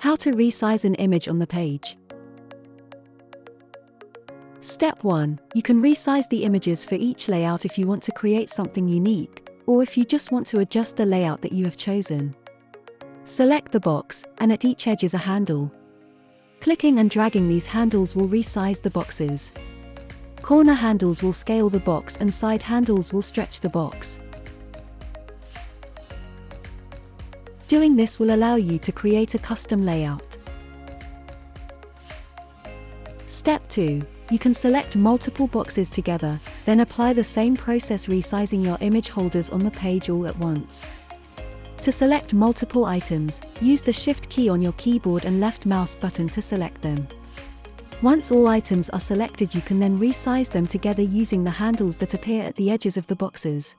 How to resize an image on the page. Step 1. You can resize the images for each layout if you want to create something unique, or if you just want to adjust the layout that you have chosen. Select the box, and at each edge is a handle. Clicking and dragging these handles will resize the boxes. Corner handles will scale the box and side handles will stretch the box. Doing this will allow you to create a custom layout. Step 2. You can select multiple boxes together, then apply the same process resizing your image holders on the page all at once. To select multiple items, use the Shift key on your keyboard and left mouse button to select them. Once all items are selected, you can then resize them together using the handles that appear at the edges of the boxes.